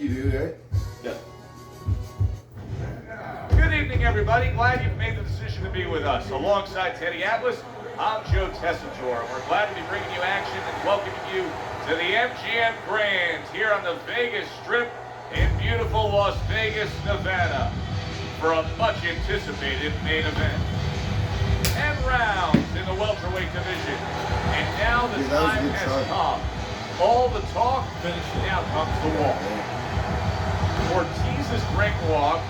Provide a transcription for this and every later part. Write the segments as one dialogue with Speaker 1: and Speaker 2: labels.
Speaker 1: You do that?
Speaker 2: Yeah. Good evening, everybody. Glad you've made the decision to be with us. Alongside Teddy Atlas, I'm Joe Tessitore. We're glad to be bringing you action and welcoming you to the MGM Grand here on the Vegas Strip in beautiful Las Vegas, Nevada, for a much-anticipated main event. 10 rounds in the welterweight division, and now the time has come. All the talk, now comes the walk. Ortiz's ring walk,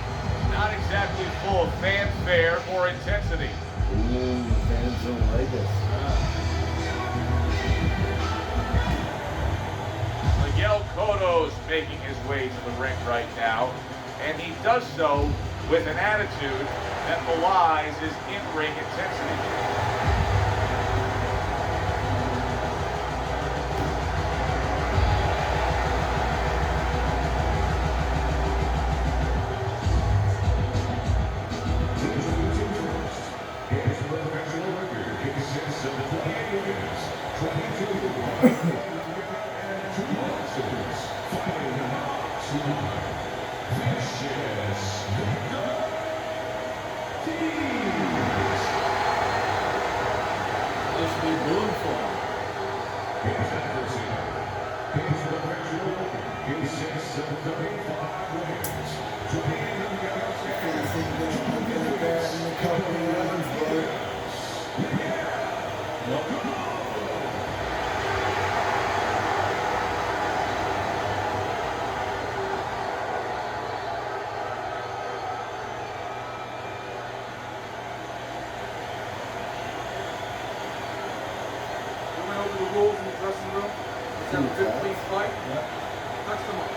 Speaker 2: not exactly full of fanfare or intensity.
Speaker 1: Ooh, fans don't like us.
Speaker 2: Miguel Cotto's making his way to the ring right now, and he does so with an attitude that belies his in-ring intensity.
Speaker 3: Rules in the dressing room. Let's have a good, clean fight. Touch them up.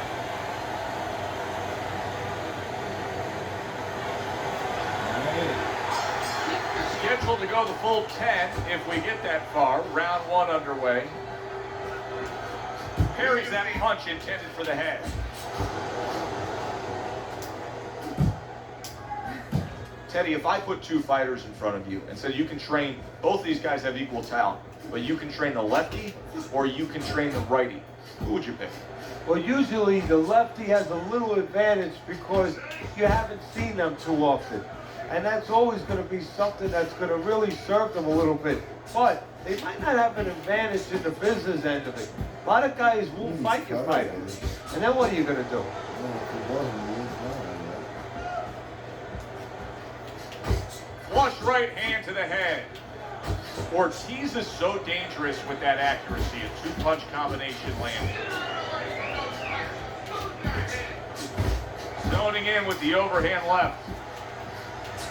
Speaker 2: Scheduled to go the full 10 if we get that far. Round 1 underway. Parries that punch intended for the head. Teddy, if I put two fighters in front of you and said you can train, both these guys have equal talent, but you can train the lefty or you can train the righty, who would you pick?
Speaker 4: Well, usually the lefty has a little advantage because you haven't seen them too often. And that's always going to be something that's going to really serve them a little bit. But they might not have an advantage in the business end of it. A lot of guys will fight your fighter. And then what are you going to do?
Speaker 2: Flush right hand to the head. Ortiz is so dangerous with that accuracy. A two-punch combination landing. Zoning in with the overhand left.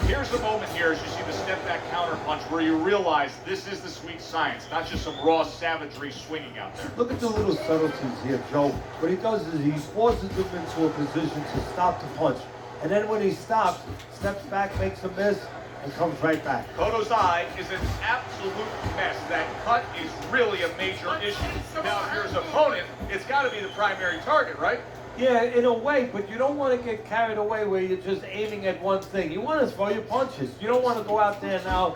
Speaker 2: Here's the moment here as you see the step-back counter punch where you realize this is the sweet science, not just some raw savagery swinging out there.
Speaker 4: Look at the little subtleties here, Joe. What he does is he forces him into a position to stop the punch. And then when he stops, steps back, makes a miss, and comes right back.
Speaker 2: Cotto's eye is an absolute mess. That cut is really a major issue. Now, if you're his opponent, it's got to be the primary target, right?
Speaker 4: Yeah, in a way, but you don't want to get carried away where you're just aiming at one thing. You want to throw your punches. You don't want to go out there now,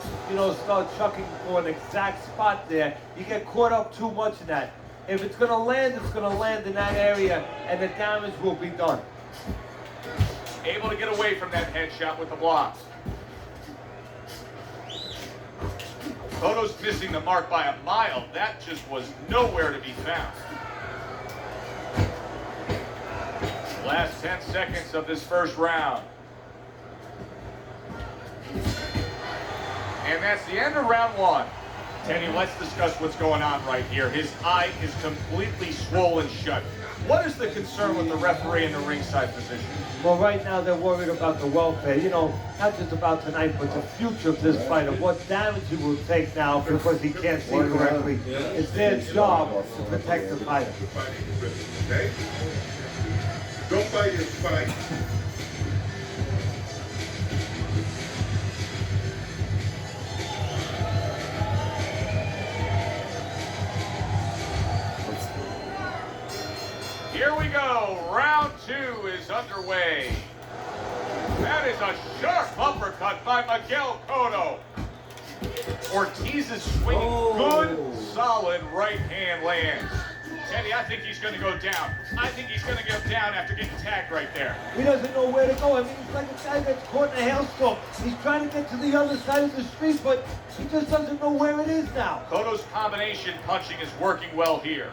Speaker 4: start chucking for an exact spot there. You get caught up too much in that. If it's going to land, it's going to land in that area, and the damage will be done.
Speaker 2: Able to get away from that headshot with the blocks. Cotto's missing the mark by a mile. That just was nowhere to be found. Last 10 seconds of this first round. And that's the end of round 1. Teddy, let's discuss what's going on right here. His eye is completely swollen shut. What is the concern with the referee in the ringside position?
Speaker 4: Well, right now they're worried about the welfare. Not just about tonight, but the future of this fight, of what damage he will take now because he can't see correctly. It's their job to protect the fighter.
Speaker 5: Okay? Don't fight his fight.
Speaker 2: Here we go. Round 2 is underway. That is a sharp uppercut by Miguel Cotto. Ortiz is swinging good, solid right hand lands. Teddy, I think he's going to go down. I think he's going to go down after getting tagged right there.
Speaker 4: He doesn't know where to go. I mean, he's like a guy that's caught in a hailstorm. He's trying to get to the other side of the street, but he just doesn't know where it is now.
Speaker 2: Cotto's combination punching is working well here.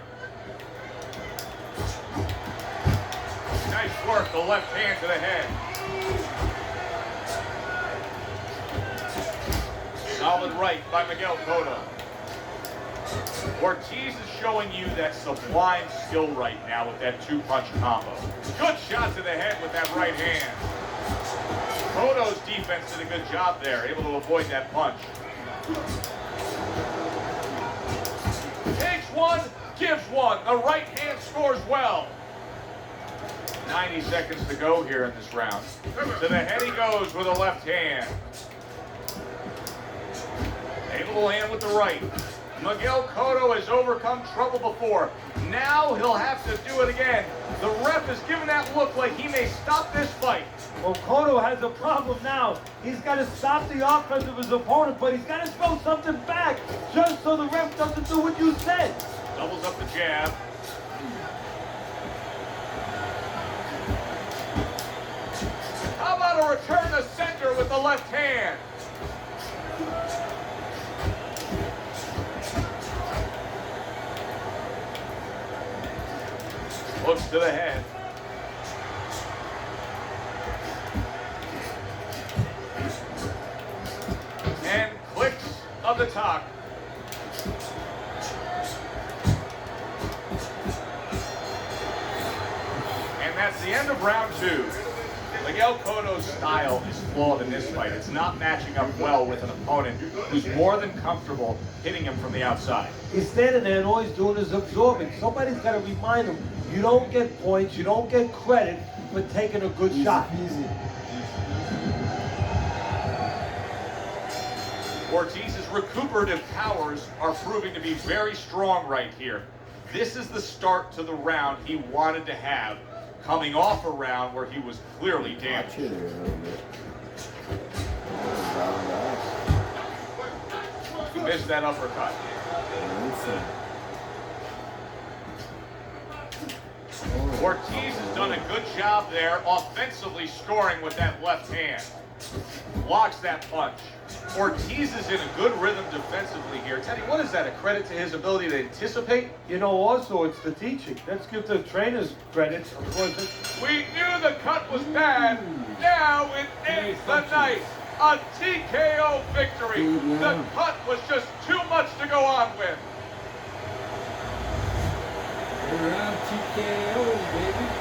Speaker 2: Nice work, the left hand to the head. Solid right by Miguel Cotto. Ortiz is showing you that sublime skill right now with that two-punch combo. Good shot to the head with that right hand. Cotto's defense did a good job there, able to avoid that punch. Takes one, gives one. The right hand scores well. 90 seconds to go here in this round. To the head he goes with a left hand. Able to land with the right. Miguel Cotto has overcome trouble before. Now he'll have to do it again. The ref is giving that look like he may stop this fight.
Speaker 4: Well, Cotto has a problem now. He's got to stop the offense of his opponent, but he's got to throw something back just so the ref doesn't do what you said.
Speaker 2: Doubles up the jab. How about a return to center with the left hand? Looks to the head. And clicks of the top. And that's the end of round 2. Miguel Cotto's style is flawed in this fight. It's not matching up well with an opponent who's more than comfortable hitting him from the outside.
Speaker 4: He's standing there and all he's doing is absorbing. Somebody's got to remind him, you don't get points, you don't get credit for taking a good shot.
Speaker 1: Easy.
Speaker 2: Ortiz's recuperative powers are proving to be very strong right here. This is the start to the round he wanted to have, coming off a round where he was clearly
Speaker 1: Watch
Speaker 2: damaged.
Speaker 1: it here a little bit.
Speaker 2: He missed that uppercut. Ortiz has done a good job there, offensively scoring with that left hand. Blocks that punch. Ortiz is in a good rhythm defensively here. Teddy, what is that? A credit to his ability to anticipate?
Speaker 4: You know, also, it's the teaching. Let's give the trainers credit. Of course,
Speaker 2: We knew the cut was bad. Now it ends the night. A TKO victory. The cut was just too much to go on with.
Speaker 3: Round TKO, baby.